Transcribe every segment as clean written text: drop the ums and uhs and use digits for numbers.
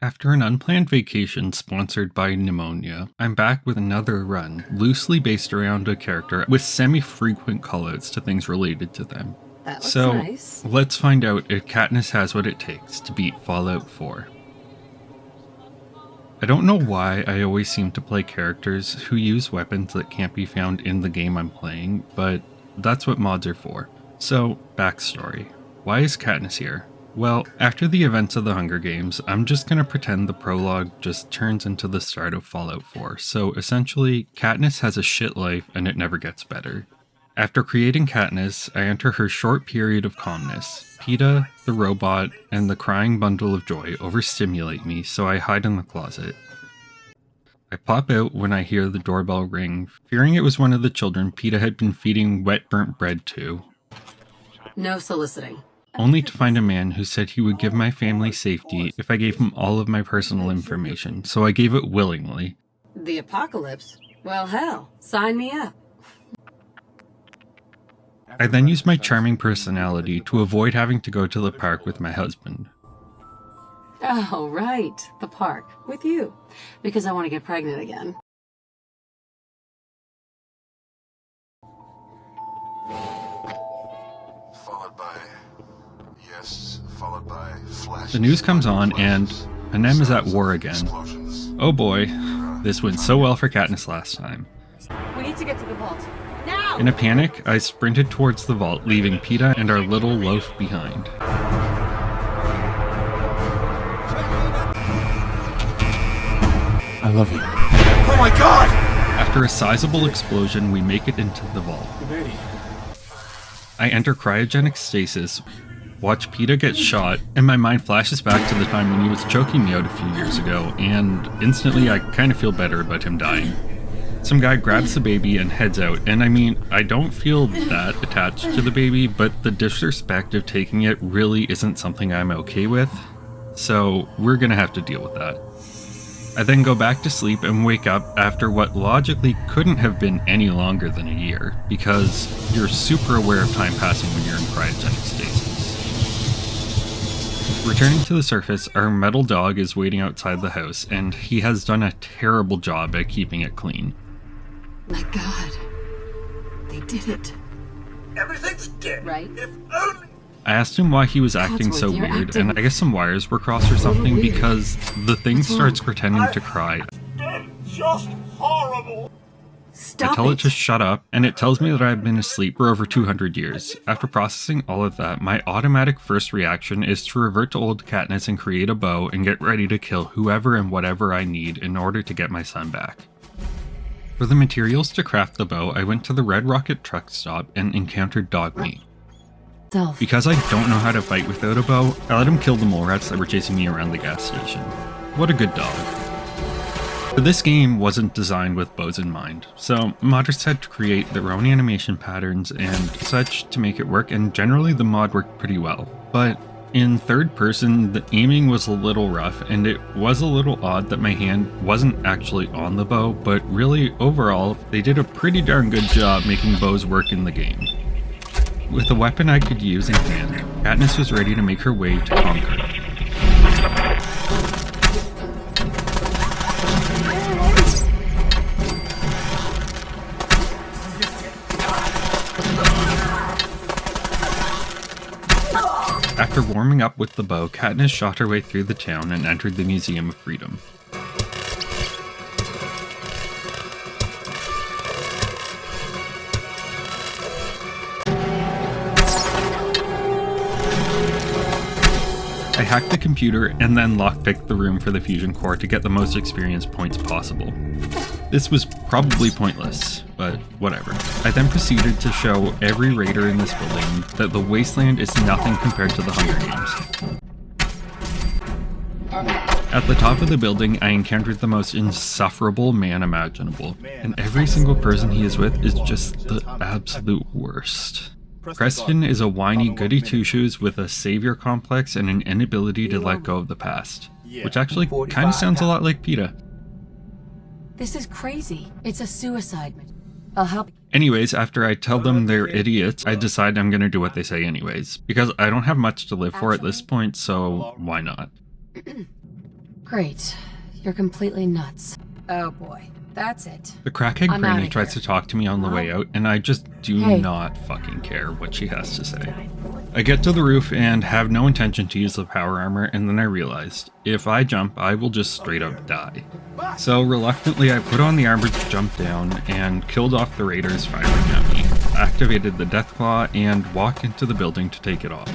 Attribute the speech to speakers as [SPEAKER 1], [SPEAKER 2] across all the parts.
[SPEAKER 1] After an unplanned vacation sponsored by pneumonia, I'm back with another run, loosely based around a character with semi-frequent callouts to things related to them.
[SPEAKER 2] That looks
[SPEAKER 1] So,
[SPEAKER 2] nice.
[SPEAKER 1] let's find out if Katniss has what it takes to beat Fallout 4. I don't know why I always seem to play characters who use weapons that can't be found in the game I'm playing, but that's what mods are for. So, backstory. Why is Katniss here? Well, after the events of the Hunger Games, I'm just gonna pretend the prologue just turns into the start of Fallout 4, so essentially, Katniss has a shit life and it never gets better. After creating Katniss, I enter her short period of calmness. PETA, the robot, and the crying bundle of joy overstimulate me, so I hide in the closet. I pop out when I hear the doorbell ring, fearing it was one of the children PETA had been feeding wet burnt bread to.
[SPEAKER 2] No soliciting.
[SPEAKER 1] Only to find a man who said he would give my family safety if I gave him all of my personal information, so I gave it willingly.
[SPEAKER 2] The apocalypse? Well, hell, sign me up.
[SPEAKER 1] I then used my charming personality to avoid having to go to the park with my husband.
[SPEAKER 2] Oh, right, the park, with you, because I want to get pregnant again.
[SPEAKER 3] Followed by flashes.
[SPEAKER 1] The news comes on and Panem is at war again. Oh boy, this went so well for Katniss last time.
[SPEAKER 2] We need to get to the vault. Now!
[SPEAKER 1] In a panic, I sprinted towards the vault, leaving PETA and our little loaf behind.
[SPEAKER 3] I love you. Oh my god!
[SPEAKER 1] After a sizable explosion, we make it into the vault. I enter cryogenic stasis, watch PETA get shot, and my mind flashes back to the time when he was choking me out a few years ago, and instantly I kind of feel better about him dying. Some guy grabs the baby and heads out, and I mean, I don't feel that attached to the baby, but the disrespect of taking it really isn't something I'm okay with, so we're gonna have to deal with that. I then go back to sleep and wake up after what logically couldn't have been any longer than a year, because you're super aware of time passing when you're in cryogenic stasis. Returning to the surface, our metal dog is waiting outside the house, and he has done a terrible job at keeping it clean.
[SPEAKER 2] My god. They did it.
[SPEAKER 3] Everything's dead.
[SPEAKER 2] Right?
[SPEAKER 3] If only.
[SPEAKER 1] I asked him why he was acting so
[SPEAKER 2] Codsworth, you're
[SPEAKER 1] weird,
[SPEAKER 2] acting
[SPEAKER 1] and I guess some wires were crossed or something,
[SPEAKER 2] weird.
[SPEAKER 1] because the thing
[SPEAKER 2] What's
[SPEAKER 1] starts
[SPEAKER 2] wrong?
[SPEAKER 1] pretending to cry.
[SPEAKER 3] Just horrible.
[SPEAKER 2] Stop
[SPEAKER 1] I tell it
[SPEAKER 2] it.
[SPEAKER 1] to shut up, and it tells me that I've been asleep for over 200 years. After processing all of that, my automatic first reaction is to revert to old Katniss and create a bow and get ready to kill whoever and whatever I need in order to get my son back. For the materials to craft the bow, I went to the Red Rocket truck stop and encountered dog meat.
[SPEAKER 2] Self.
[SPEAKER 1] Because I don't know how to fight without a bow, I let him kill the mole rats that were chasing me around the gas station. What a good dog. But this game wasn't designed with bows in mind, so modders had to create their own animation patterns and such to make it work, and generally the mod worked pretty well. But in third person, the aiming was a little rough, and it was a little odd that my hand wasn't actually on the bow, but really, overall, they did a pretty darn good job making bows work in the game. With a weapon I could use in hand, Katniss was ready to make her way to Concord. After warming up with the bow, Katniss shot her way through the town and entered the Museum of Freedom. I hacked the computer and then lockpicked the room for the fusion core to get the most experience points possible. This was probably pointless, but whatever. I then proceeded to show every raider in this building that the wasteland is nothing compared to the Hunger Games. At the top of the building, I encountered the most insufferable man imaginable, and every single person he is with is just the absolute worst. Preston is a whiny goody two-shoes with a savior complex and an inability to let go of the past, which actually kind of sounds a lot like PETA.
[SPEAKER 2] This is crazy. It's a suicide. I'll help.
[SPEAKER 1] Anyways, after I tell them they're idiots, I decide I'm gonna do what they say anyways, because I don't have much to live for at this point, so why not?
[SPEAKER 2] Great. You're completely nuts. Oh boy. That's it.
[SPEAKER 1] The crackhead
[SPEAKER 2] I'm
[SPEAKER 1] granny
[SPEAKER 2] outta
[SPEAKER 1] tries to
[SPEAKER 2] here.
[SPEAKER 1] talk to me on the way out, and I just do
[SPEAKER 2] Hey.
[SPEAKER 1] not fucking care what she has to say. I get to the roof and have no intention to use the power armor, and then I realized, if I jump, I will just straight up die. So reluctantly, I put on the armor to jump down and killed off the raiders firing at me, activated the Deathclaw, and walked into the building to take it off.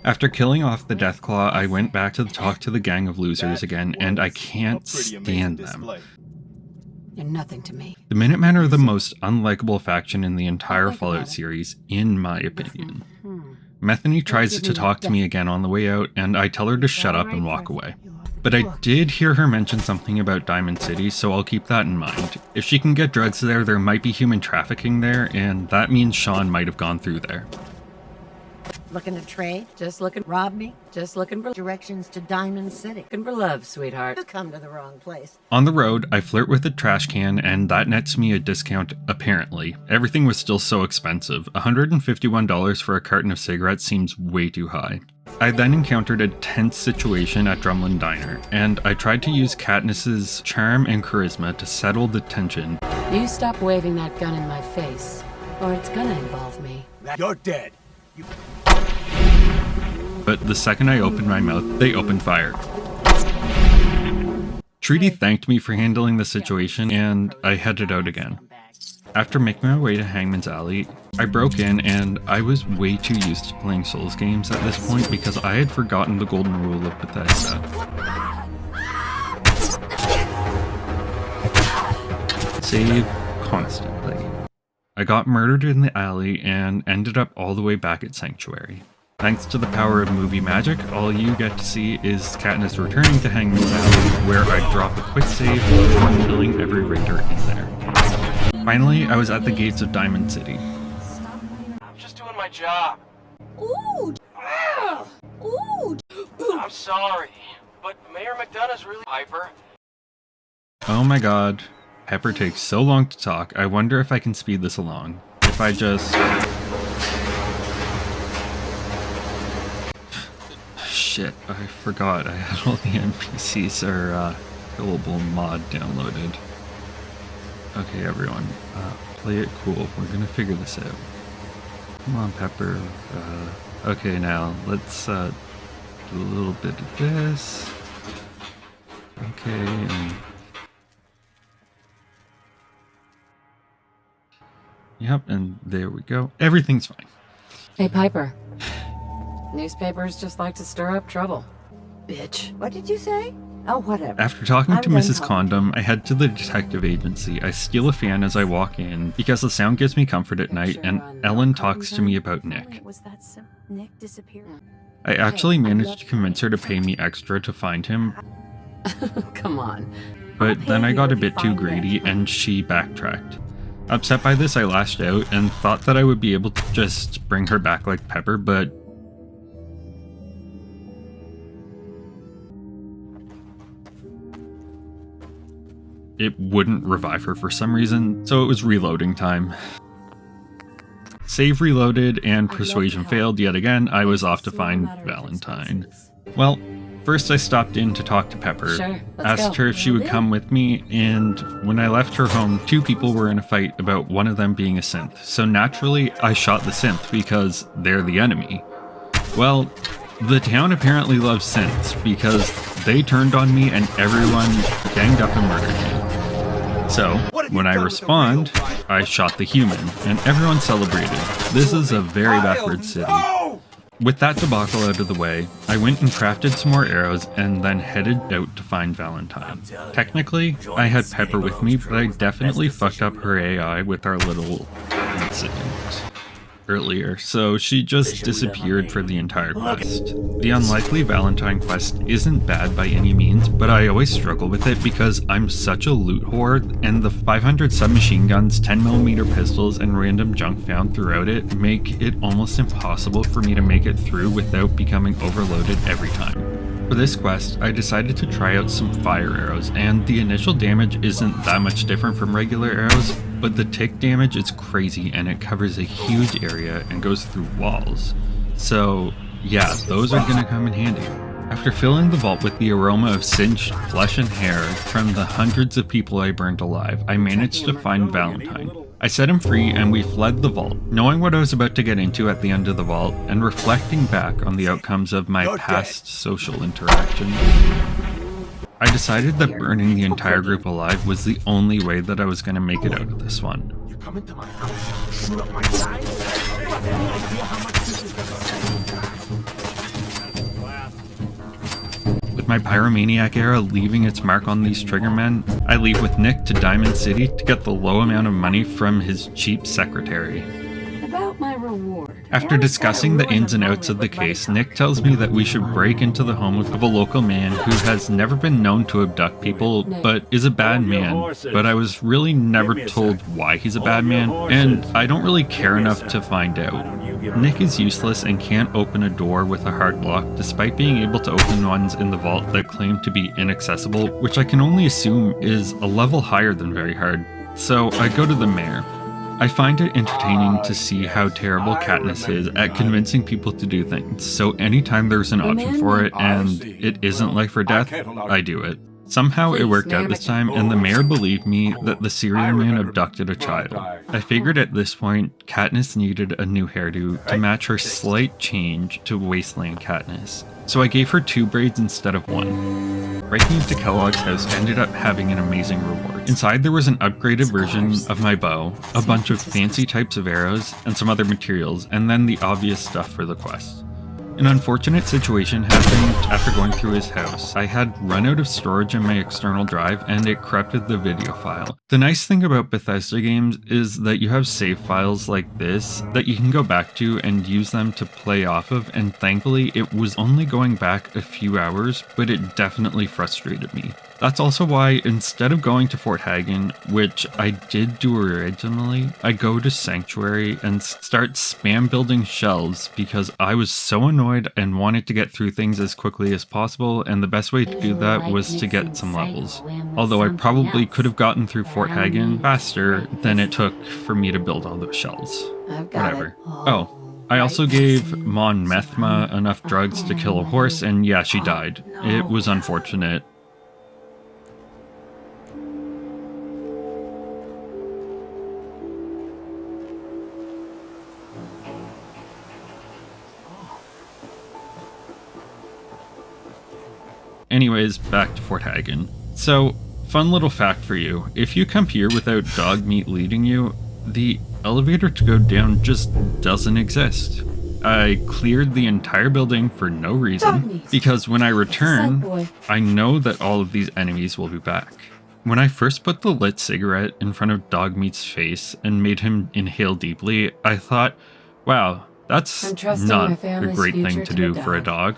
[SPEAKER 1] After killing off the Deathclaw, I went back to talk to the gang of losers again, and I can't stand them.
[SPEAKER 2] You're nothing to me.
[SPEAKER 1] The Minutemen are the most unlikable faction in the entire Fallout series, in my opinion. Methany tries to talk to me again on the way out, and I tell her to shut up and walk away. But I did hear her mention something about Diamond City, so I'll keep that in mind. If she can get drugs there, there might be human trafficking there, and that means Sean might have gone through there.
[SPEAKER 4] Looking to trade?
[SPEAKER 2] Just looking.
[SPEAKER 4] Rob me?
[SPEAKER 2] Just looking for.
[SPEAKER 4] Directions to Diamond City.
[SPEAKER 2] Looking for love, sweetheart.
[SPEAKER 4] You come to the wrong place.
[SPEAKER 1] On the road, I flirt with a trash can, and that nets me a discount, apparently. Everything was still so expensive. $151 for a carton of cigarettes seems way too high. I then encountered a tense situation at Drumlin Diner, and I tried to use Katniss's charm and charisma to settle the tension.
[SPEAKER 2] You stop waving that gun in my face, or it's gonna involve me.
[SPEAKER 5] You're dead.
[SPEAKER 1] But the second I opened my mouth, they opened fire. Trudy thanked me for handling the situation, and I headed out again. After making my way to Hangman's Alley, I broke in, and I was way too used to playing Souls games at this point because I had forgotten the golden rule of Bethesda. Save constantly. I got murdered in the alley and ended up all the way back at Sanctuary. Thanks to the power of movie magic, all you get to see is Katniss returning to Hangman's Alley, where I drop a quick save before killing every raider in there. Finally, I was at the gates of Diamond City.
[SPEAKER 5] I'm just doing my job.
[SPEAKER 4] Ooh! Ooh!
[SPEAKER 5] I'm sorry, but Mayor McDonough's really Piper.
[SPEAKER 1] Oh my god, Pepper takes so long to talk, I wonder if I can speed this along. If I just... Shit, I forgot I had all the NPCs or killable mod downloaded. Okay everyone, play it cool, we're gonna figure this out. Come on Pepper, okay now, let's do a little bit of this. Okay, and... Yep, and there we go. Everything's fine.
[SPEAKER 2] Hey, Piper. Newspapers just like to stir up trouble.
[SPEAKER 4] Bitch. What did you say? Oh, whatever.
[SPEAKER 1] After talking
[SPEAKER 4] I'm
[SPEAKER 1] to
[SPEAKER 4] done
[SPEAKER 1] Mrs.
[SPEAKER 4] talking.
[SPEAKER 1] Condom, I head to the detective agency. I steal a fan as I walk in because the sound gives me comfort at night, and Ellen talks to me about Nick.
[SPEAKER 4] Was that Nick disappeared?
[SPEAKER 1] I actually managed to convince her to pay me extra to find him,
[SPEAKER 2] Come on.
[SPEAKER 1] but then I got a bit too greedy and she backtracked. Upset by this, I lashed out and thought that I would be able to just bring her back like Pepper, but it wouldn't revive her for some reason, so it was reloading time. Save reloaded and persuasion failed yet again. I was off to find Valentine. Well, first I stopped in to talk to Pepper,
[SPEAKER 2] Sure, let's
[SPEAKER 1] asked
[SPEAKER 2] go.
[SPEAKER 1] her if she would come with me, and when I left her home, two people were in a fight about one of them being a synth. So naturally, I shot the synth because they're the enemy. Well, the town apparently loves synths because they turned on me and everyone ganged up and murdered me. So, when I respond, I shot the human, and everyone celebrated. This is a very backward city. With that debacle out of the way, I went and crafted some more arrows and then headed out to find Valentine. Technically, I had Pepper with me, but I definitely fucked up her AI with our little incident earlier, so she just disappeared for the entire quest. The unlikely Valentine quest isn't bad by any means, but I always struggle with it because I'm such a loot whore, and the 500 submachine guns, 10mm pistols, and random junk found throughout it make it almost impossible for me to make it through without becoming overloaded every time. For this quest, I decided to try out some fire arrows, and the initial damage isn't that much different from regular arrows, but the tick damage is crazy and it covers a huge area and goes through walls. So yeah, those are gonna come in handy. After filling the vault with the aroma of singed flesh and hair from the hundreds of people I burned alive, I managed to find Valentine. I set him free and we fled the vault, knowing what I was about to get into at the end of the vault and reflecting back on the outcomes of my past social interaction. I decided that burning the entire group alive was the only way that I was going to make it out of this one.
[SPEAKER 3] You come into my house, shoot up my side. You have any idea how much this is gonna
[SPEAKER 1] With my pyromaniac era leaving its mark on these triggermen, I leave with Nick to Diamond City to get the low amount of money from his cheap secretary.
[SPEAKER 2] About my reward.
[SPEAKER 1] After discussing the ins and outs of the case, Nick tells me that we should break into the home of a local man who has never been known to abduct people, but is a bad man. But I was really never told why he's a bad man, and I don't really care enough to find out. Nick is useless and can't open a door with a hard lock, despite being able to open ones in the vault that claim to be inaccessible, which I can only assume is a level higher than very hard. So I go to the mayor. I find it entertaining to see how terrible Katniss is at convincing people to do things, so anytime there's an option for it and it isn't life or death, I do it. Somehow it worked out this time, and the mayor believed me that the serial man abducted a child. I figured at this point, Katniss needed a new hairdo to match her slight change to wasteland Katniss, so I gave her 2 braids instead of 1. Breaking into Kellogg's house ended up having an amazing reward. Inside there was an upgraded version of my bow, a bunch of fancy types of arrows, and some other materials, and then the obvious stuff for the quest. An unfortunate situation happened after going through his house. I had run out of storage in my external drive and it corrupted the video file. The nice thing about Bethesda games is that you have save files like this that you can go back to and use them to play off of, and thankfully it was only going back a few hours, but it definitely frustrated me. That's also why instead of going to Fort Hagen, which I did do originally, I go to Sanctuary and start spam building shelves because I was so annoyed and wanted to get through things as quickly as possible, and the best way to do that was to get some levels. Although I probably could have gotten through Fort Hagen faster than it took for me to build all those shelves. Whatever. Oh, I also gave Mon Methma enough drugs to kill a horse, and yeah, she died. It was unfortunate. Anyways, back to Fort Hagen. So, fun little fact for you. If you come here without dog meat leading you, the elevator to go down just doesn't exist. I cleared the entire building for no reason, because when I return, I know that all of these enemies will be back. When I first put the lit cigarette in front of Dogmeat's face and made him inhale deeply, I thought, wow, that's not a great thing to do for a dog.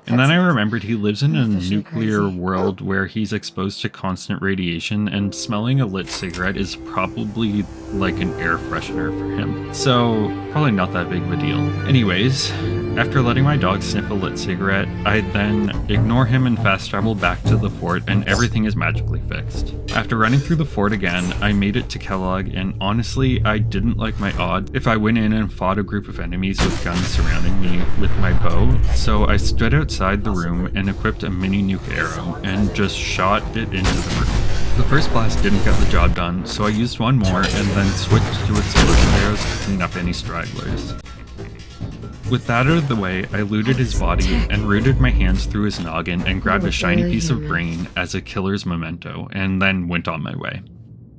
[SPEAKER 1] And then I remembered he lives in a nuclear world where he's exposed to constant radiation, and smelling a lit cigarette is probably like an air freshener for him. So, probably not that big of a deal. Anyways, after letting my dog sniff a lit cigarette, I then ignore him and fast travel back to the fort, and everything is magically fixed. After running through the fort again, I made it to Kellogg, and honestly, I didn't like my odds if I went in and fought a group of enemies with guns surrounding me with my bow, so I stood outside the room and equipped a mini nuke arrow and just shot it into the room. The first blast didn't get the job done, so I used one more and then switched to explosion arrows to clean up any stragglers. With that out of the way, I looted his body and rooted my hands through his noggin and grabbed a shiny piece of brain as a killer's memento, and then went on my way.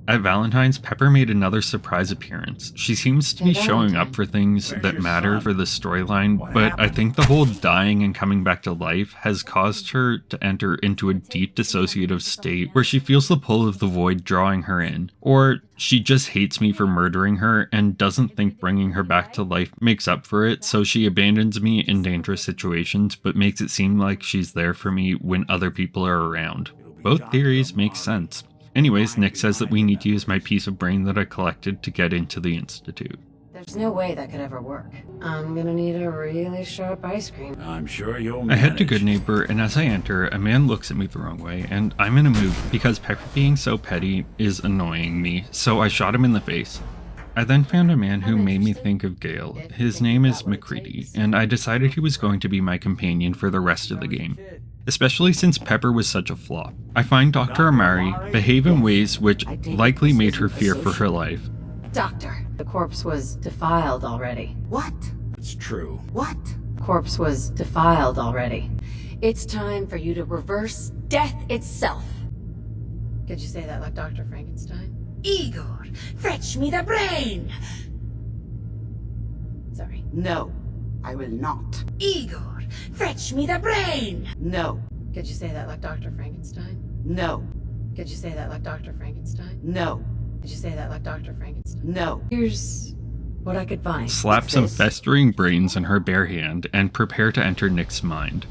[SPEAKER 1] At Valentine's, Pepper made another surprise appearance. She seems to be showing up for things that matter for the storyline, but I think the whole dying and coming back to life has caused her to enter into a deep dissociative state where she feels the pull of the void drawing her in. Or she just hates me for murdering her and doesn't think bringing her back to life makes up for it, so she abandons me in dangerous situations but makes it seem like she's there for me when other people are around. Both theories make sense. Anyways, Nick says that we need to use my piece of brain that I collected to get into the Institute.
[SPEAKER 2] There's no way that could ever work. I'm gonna need a really sharp ice cream.
[SPEAKER 3] I'm sure you'll
[SPEAKER 1] I
[SPEAKER 3] manage.
[SPEAKER 1] head to Good Neighbor, and as I enter, a man looks at me the wrong way, and I'm in a mood because Pepper being so petty is annoying me, so I shot him in the face. I then found a man who made me think of Gale. His name is McCready, and I decided he was going to be my companion for the rest of the game, especially since Pepper was such a flop. I find Dr. Amari behave in ways which likely made her fear for her life.
[SPEAKER 2] Doctor, the corpse was defiled already.
[SPEAKER 4] What?
[SPEAKER 3] It's true.
[SPEAKER 4] What?
[SPEAKER 2] Corpse was defiled already. It's time for you to reverse death itself. Could you say that like Dr. Frankenstein?
[SPEAKER 6] Igor, fetch me the brain!
[SPEAKER 2] Sorry.
[SPEAKER 4] No, I will not.
[SPEAKER 6] Igor, fetch me the brain!
[SPEAKER 4] No,
[SPEAKER 2] Could you say that like Dr. Frankenstein?
[SPEAKER 4] no,
[SPEAKER 2] Could you say that like Dr. Frankenstein?
[SPEAKER 4] no,
[SPEAKER 2] Could you say that like Dr. Frankenstein?
[SPEAKER 4] no.
[SPEAKER 2] Here's what I could find.
[SPEAKER 1] Slap
[SPEAKER 2] What's
[SPEAKER 1] some
[SPEAKER 2] this?
[SPEAKER 1] festering brains in her bare hand and prepare to enter Nick's mind.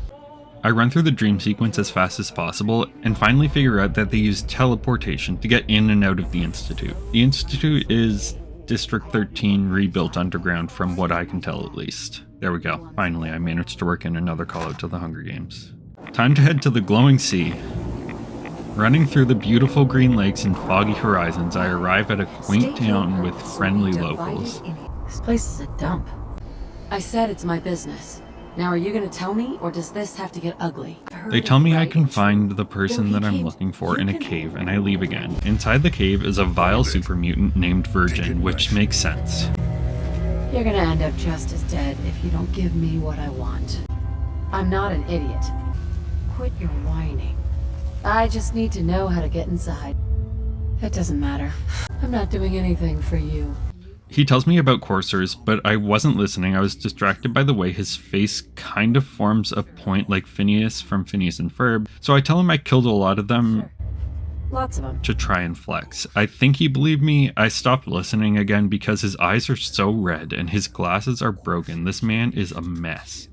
[SPEAKER 1] I run through the dream sequence as fast as possible and finally figure out that they use teleportation to get in and out of the Institute. The Institute is District 13 rebuilt underground from what I can tell at least. There we go. Finally, I managed to work in another call out to the Hunger Games. Time to head to the glowing sea. Running through the beautiful green lakes and foggy horizons, I arrive at a quaint town with friendly locals.
[SPEAKER 2] This place is a dump. I said it's my business. Now are you gonna tell me, or does this have to get ugly?
[SPEAKER 1] They tell me I can find the person that I'm looking for in a cave, and I leave again. Inside the cave is a vile super mutant named Virgin, which makes sense.
[SPEAKER 2] You're gonna end up just as dead if you don't give me what I want. I'm not an idiot. Quit your whining. I just need to know how to get inside. It doesn't matter. I'm not doing anything for you.
[SPEAKER 1] He tells me about coursers, but I wasn't listening. I was distracted by the way his face kind of forms a point like Phineas from Phineas and Ferb, so I tell him I killed a lot of them
[SPEAKER 2] Lots of them.
[SPEAKER 1] to try and flex. I think he believed me. I stopped listening again because his eyes are so red and his glasses are broken. This man is a mess.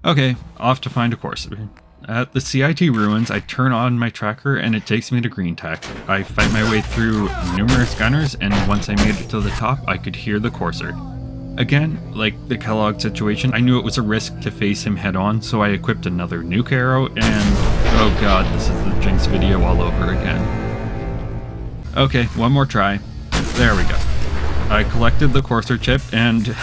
[SPEAKER 1] Okay, off to find a courser. At the CIT ruins, I turn on my tracker and it takes me to Greentech. I fight my way through numerous gunners, and once I made it to the top, I could hear the courser. Again, like the Kellogg situation, I knew it was a risk to face him head on, so I equipped another nuke arrow and... oh god, this is the Jinx video all over again. Okay, one more try. There we go. I collected the courser chip and...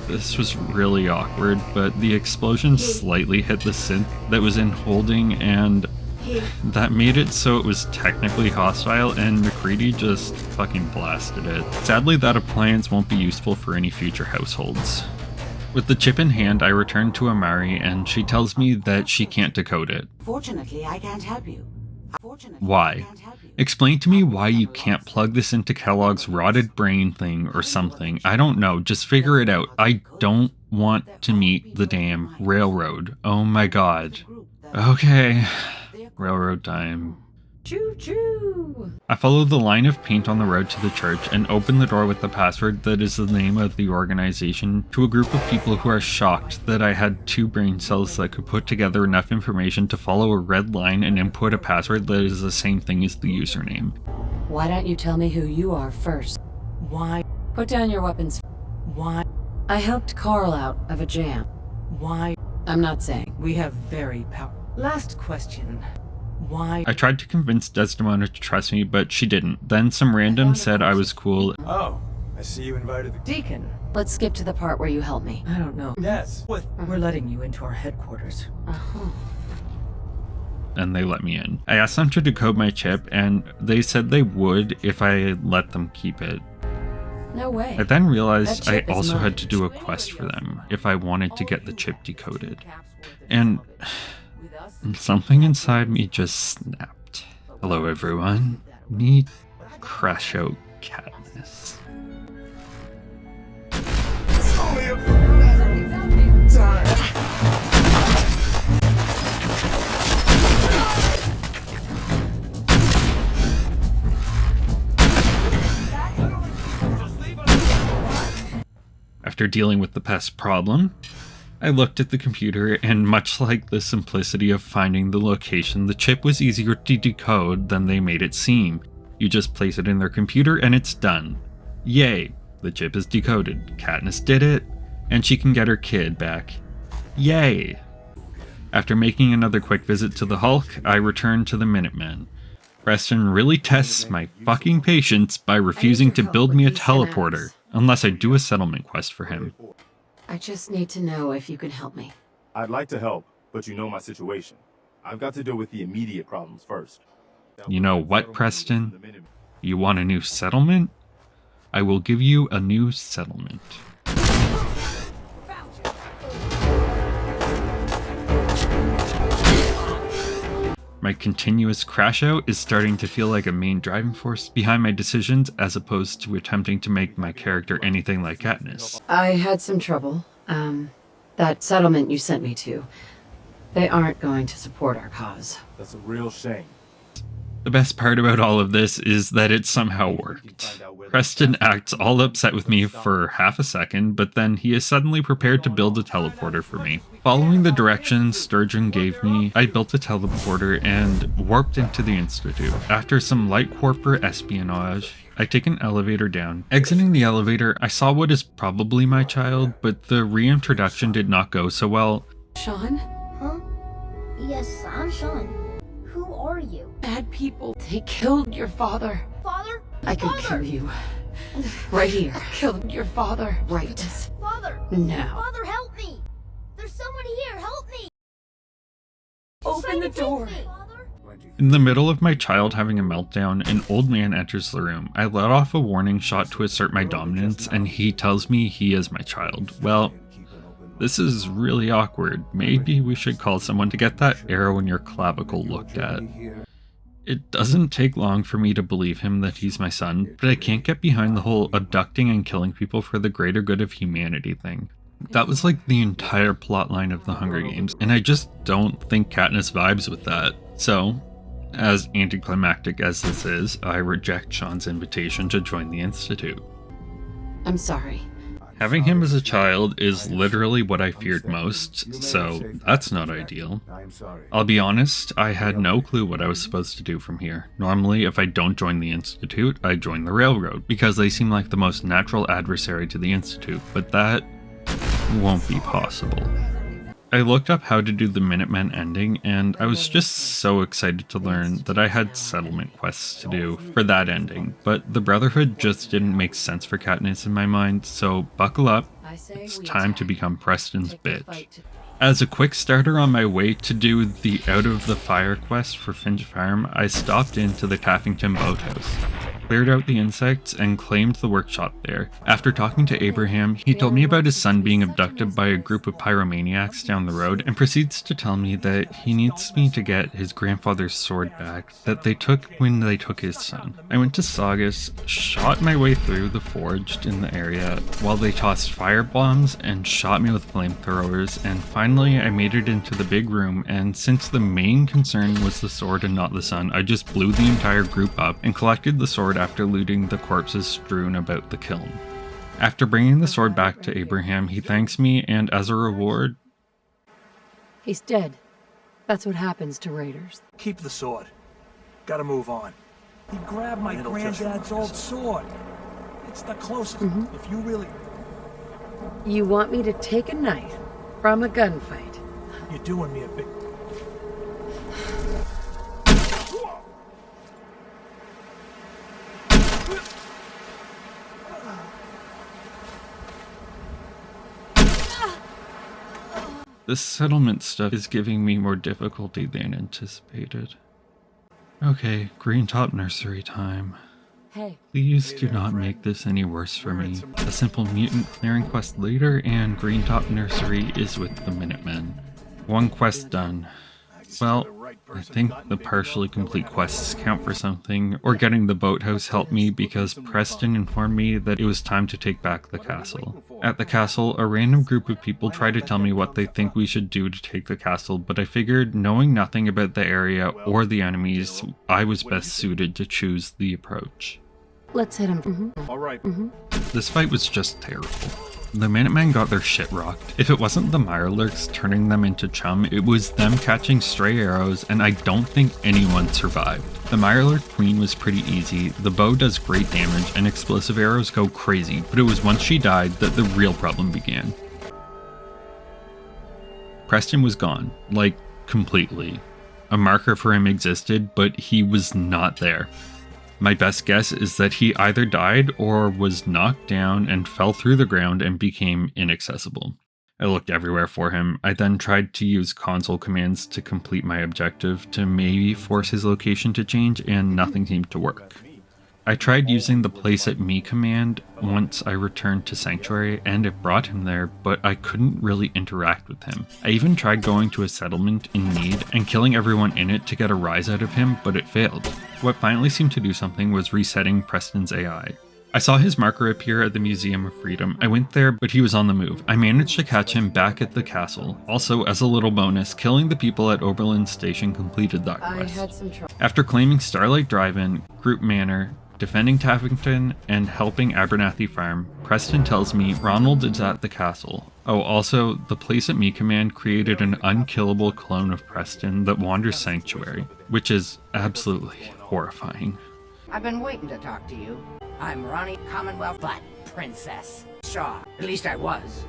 [SPEAKER 1] this was really awkward, but the explosion slightly hit the synth that was in holding, and that made it so it was technically hostile, and McCready just fucking blasted it. Sadly, that appliance won't be useful for any future households. With the chip in hand, I return to Amari, and she tells me that she can't decode it.
[SPEAKER 4] Fortunately, I can't help you.
[SPEAKER 1] Why? Explain to me why you can't plug this into Kellogg's rotted brain thing or something. I don't know, just figure it out. I don't want to meet the damn railroad. Oh my god. Okay. Railroad time.
[SPEAKER 2] ChooChoo!
[SPEAKER 1] I follow the line of paint on the road to the church and open the door with the password that is the name of the organization to a group of people who are shocked that I had 2 brain cells that could put together enough information to follow a red line and input a password that is the same thing as the username.
[SPEAKER 2] Why don't you tell me who you are first?
[SPEAKER 6] Why?
[SPEAKER 2] Put down your weapons.
[SPEAKER 6] Why?
[SPEAKER 2] I helped Carl out of a jam.
[SPEAKER 6] Why?
[SPEAKER 2] I'm not saying.
[SPEAKER 6] We have very powerful. Last question. Why?
[SPEAKER 1] I tried to convince Desdemona to trust me, but she didn't. Then some random said I was cool.
[SPEAKER 7] Oh, I see you invited the...
[SPEAKER 6] Deacon.
[SPEAKER 2] Let's skip to the part where you help me.
[SPEAKER 6] I don't know.
[SPEAKER 7] Yes. What?
[SPEAKER 6] We're letting you into our headquarters.
[SPEAKER 2] Uh-huh.
[SPEAKER 1] And they let me in. I asked them to decode my chip, and they said they would if I let them keep it.
[SPEAKER 2] No way.
[SPEAKER 1] I then realized
[SPEAKER 2] That
[SPEAKER 1] I
[SPEAKER 2] chip is
[SPEAKER 1] also
[SPEAKER 2] mine.
[SPEAKER 1] had to do a quest for them if I wanted to get the chip decoded. And something inside me just snapped. Hello everyone, meet Crash Out Katniss.
[SPEAKER 7] Only a time.
[SPEAKER 1] After dealing with the pest problem, I looked at the computer, and much like the simplicity of finding the location, the chip was easier to decode than they made it seem. You just place it in their computer and it's done. Yay. The chip is decoded. Katniss did it, and she can get her kid back. Yay! After making another quick visit to the Hulk, I return to the Minutemen. Preston really tests my fucking patience by refusing to build me a teleporter, unless I do a settlement quest for him.
[SPEAKER 2] I just need to know if you can help me.
[SPEAKER 8] I'd like to help, but you know my situation. I've got to deal with the immediate problems first.
[SPEAKER 1] You know what, Preston? You want a new settlement? I will give you a new settlement. My continuous crash out is starting to feel like a main driving force behind my decisions as opposed to attempting to make my character anything like Katniss.
[SPEAKER 2] I had some trouble. That settlement you sent me to, they aren't going to support our cause.
[SPEAKER 8] That's a real shame.
[SPEAKER 1] The best part about all of this is that it somehow worked. Preston acts all upset with me for half a second, but then he is suddenly prepared to build a teleporter for me. Following the directions Sturgeon gave me, I built a teleporter and warped into the Institute. After some light corporate espionage, I take an elevator down. Exiting the elevator, I saw what is probably my child, but the reintroduction did not go so well.
[SPEAKER 2] Sean?
[SPEAKER 9] Huh? Yes, I'm Sean. Who are you?
[SPEAKER 2] Bad people. They killed your father.
[SPEAKER 9] Father?
[SPEAKER 2] I could kill you. Right here. Kill your father. Right.
[SPEAKER 9] Father!
[SPEAKER 2] Now.
[SPEAKER 9] Father, help me! There's someone here, help me!
[SPEAKER 2] Open the door.
[SPEAKER 9] Father?
[SPEAKER 1] In the middle of my child having a meltdown, an old man enters the room. I let off a warning shot to assert my dominance, and he tells me he is my child. Well, this is really awkward. Maybe we should call someone to get that arrow in your clavicle looked at. It doesn't take long for me to believe him that he's my son, but I can't get behind the whole abducting and killing people for the greater good of humanity thing. That was like the entire plotline of the Hunger Games, and I just don't think Katniss vibes with that. So, as anticlimactic as this is, I reject Sean's invitation to join the Institute.
[SPEAKER 2] I'm sorry.
[SPEAKER 1] Having him as a child is literally what I feared most, so that's not ideal. I'll be honest, I had no clue what I was supposed to do from here. Normally, if I don't join the Institute, I join the Railroad, because they seem like the most natural adversary to the Institute, but that won't be possible. I looked up how to do the Minutemen ending, and I was just so excited to learn that I had settlement quests to do for that ending, but the Brotherhood just didn't make sense for Katniss in my mind, so buckle up, it's time to become Preston's bitch. As a quick starter on my way to do the Out of the Fire quest for Finch Farm, I stopped into the Taffington boathouse, cleared out the insects, and claimed the workshop there. After talking to Abraham, he told me about his son being abducted by a group of pyromaniacs down the road and proceeds to tell me that he needs me to get his grandfather's sword back that they took when they took his son. I went to Saugus, shot my way through the forged in the area while they tossed fire bombs and shot me with flamethrowers, and finally I made it into the big room, and since the main concern was the sword and not the son, I just blew the entire group up and collected the sword after looting the corpses strewn about the kiln. After bringing the sword back to Abraham, he thanks me, and as a reward...
[SPEAKER 2] He's dead. That's what happens to raiders.
[SPEAKER 3] Keep the sword. Gotta move on. He grabbed my granddad's old sword. It's the closest. If you really...
[SPEAKER 2] You want me to take a knife from a gunfight?
[SPEAKER 3] You're doing me a big...
[SPEAKER 1] This settlement stuff is giving me more difficulty than anticipated. Okay, green top nursery time.
[SPEAKER 2] Hey.
[SPEAKER 1] Please do not make this any worse for me. A simple mutant clearing quest later, and green top nursery is with the Minutemen. One quest done. Well, I think the partially complete quests count for something, or getting the boathouse helped me because Preston informed me that it was time to take back the castle. At the castle, a random group of people tried to tell me what they think we should do to take the castle, but I figured knowing nothing about the area or the enemies, I was best suited to choose the approach.
[SPEAKER 2] Let's hit him.
[SPEAKER 8] All right.
[SPEAKER 1] This fight was just terrible. The Minutemen got their shit rocked. If it wasn't the Mirelurks turning them into chum, it was them catching stray arrows, and I don't think anyone survived. The Mirelurk Queen was pretty easy, the bow does great damage, and explosive arrows go crazy, but it was once she died that the real problem began. Preston was gone, like, completely. A marker for him existed, but he was not there. My best guess is that he either died or was knocked down and fell through the ground and became inaccessible. I looked everywhere for him. I then tried to use console commands to complete my objective to maybe force his location to change, and nothing seemed to work. I tried using the place at me command once I returned to Sanctuary and it brought him there, but I couldn't really interact with him. I even tried going to a settlement in need and killing everyone in it to get a rise out of him, but it failed. What finally seemed to do something was resetting Preston's AI. I saw his marker appear at the Museum of Freedom. I went there, but he was on the move. I managed to catch him back at the castle. Also, as a little bonus, killing the people at Oberlin Station completed that quest.
[SPEAKER 2] I had some trouble.
[SPEAKER 1] After claiming Starlight Drive-In, Group Manor, defending Taffington, and helping Abernathy Farm, Preston tells me Ronald is at the castle. Oh, also, the place at me command created an unkillable clone of Preston that wanders Sanctuary, which is absolutely horrifying.
[SPEAKER 4] I've been waiting to talk to you. I'm Ronnie Commonwealth, but Princess Shaw. At least I was.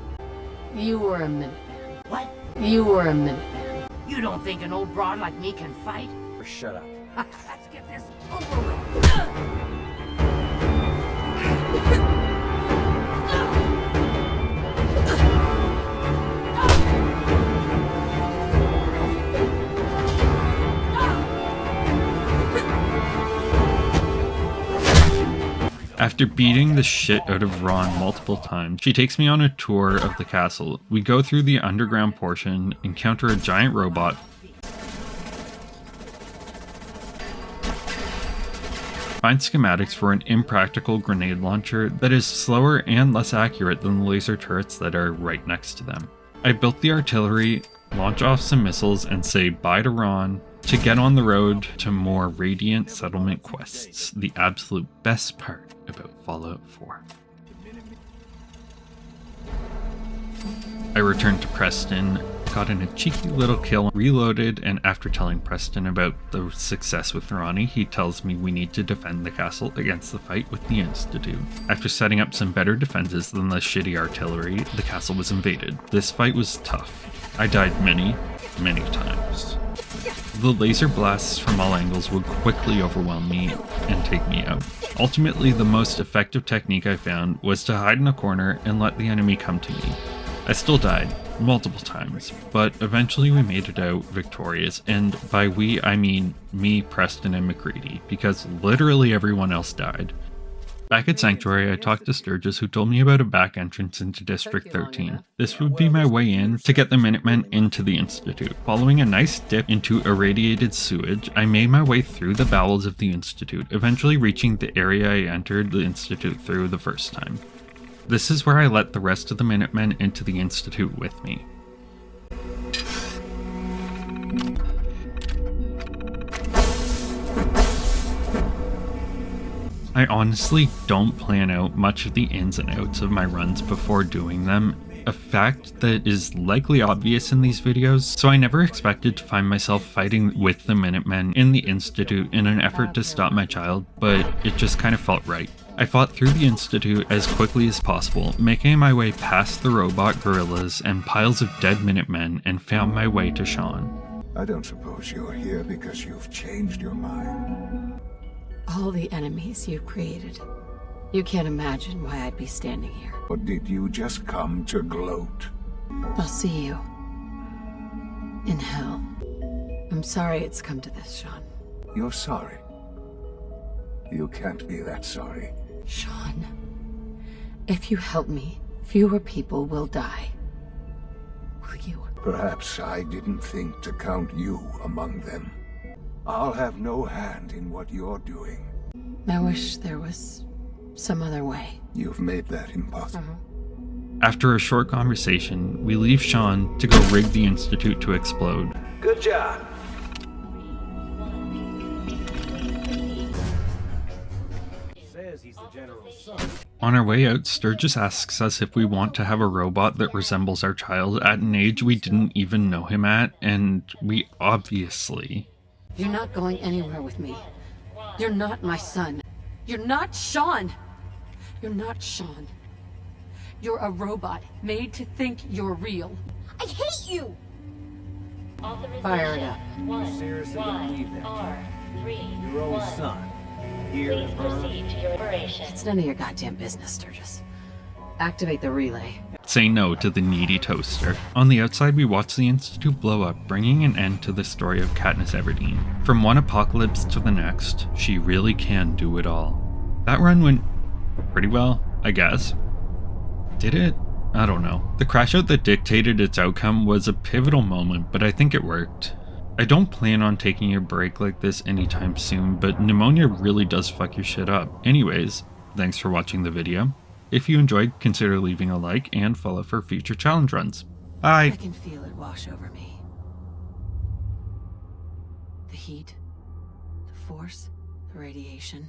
[SPEAKER 2] You were a Minuteman.
[SPEAKER 4] What?
[SPEAKER 2] You were a Minuteman.
[SPEAKER 4] You don't think an old broad like me can fight?
[SPEAKER 3] Shut up.
[SPEAKER 4] Let's get this over with.
[SPEAKER 1] After beating the shit out of Ron multiple times, she takes me on a tour of the castle. We go through the underground portion, encounter a giant robot, find schematics for an impractical grenade launcher that is slower and less accurate than the laser turrets that are right next to them. I built the artillery, launch off some missiles, and say bye to Ron to get on the road to more Radiant Settlement quests, the absolute best part about Fallout 4. I returned to Preston, got in a cheeky little kill, reloaded, and after telling Preston about the success with Ronnie, he tells me we need to defend the castle against the fight with the Institute. After setting up some better defenses than the shitty artillery, the castle was invaded. This fight was tough. I died many times. The laser blasts from all angles would quickly overwhelm me and take me out. Ultimately, the most effective technique I found was to hide in a corner and let the enemy come to me. I still died multiple times, but eventually we made it out victorious, and by we I mean me, Preston, and McCready, because literally everyone else died. Back at Sanctuary, I talked to Sturgis, who told me about a back entrance into District 13. This would be my way in to get the Minutemen into the Institute. Following a nice dip into irradiated sewage, I made my way through the bowels of the Institute, eventually reaching the area I entered the Institute through the first time. This is where I let the rest of the Minutemen into the Institute with me. I honestly don't plan out much of the ins and outs of my runs before doing them, a fact that is likely obvious in these videos, so I never expected to find myself fighting with the Minutemen in the Institute in an effort to stop my child, but it just kind of felt right. I fought through the Institute as quickly as possible, making my way past the robot gorillas and piles of dead Minutemen, and found my way to Sean.
[SPEAKER 10] I don't suppose you're here because you've changed your mind.
[SPEAKER 2] All the enemies you've created. You can't imagine why I'd be standing here.
[SPEAKER 10] Or did you just come to gloat?
[SPEAKER 2] I'll see you in hell. I'm sorry it's come to this, Sean.
[SPEAKER 10] You're sorry. You can't be that sorry.
[SPEAKER 2] Sean, if you help me, fewer people will die. Will you?
[SPEAKER 10] Perhaps I didn't think to count you among them. I'll have no hand in what you're doing.
[SPEAKER 2] I wish there was some other way.
[SPEAKER 10] You've made that impossible.
[SPEAKER 1] After a short conversation, we leave Sean to go rig the Institute to explode.
[SPEAKER 3] Good job.
[SPEAKER 8] Says he's the general's son.
[SPEAKER 1] On our way out, Sturgis asks us if we want to have a robot that resembles our child at an age we didn't even know him at, and we obviously...
[SPEAKER 2] You're not going anywhere with me. You're not my son. You're not Sean. You're not Sean. You're a robot made to think you're real.
[SPEAKER 9] I hate you!
[SPEAKER 2] Fire it up.
[SPEAKER 3] You seriously gonna leave that? Your own son. Here to burn?
[SPEAKER 2] It's none of your goddamn business, Sturgis. Activate the relay.
[SPEAKER 1] Say no to the needy toaster. On the outside, we watch the Institute blow up, bringing an end to the story of Katniss Everdeen. From one apocalypse to the next, she really can do it all. That run went pretty well, I guess. Did it? I don't know. The crash out that dictated its outcome was a pivotal moment, but I think it worked. I don't plan on taking a break like this anytime soon, but pneumonia really does fuck your shit up. Anyways, thanks for watching the video. If you enjoyed, consider leaving a like and follow for future challenge runs. Bye!
[SPEAKER 2] I can feel it wash over me. The heat, the force, the radiation.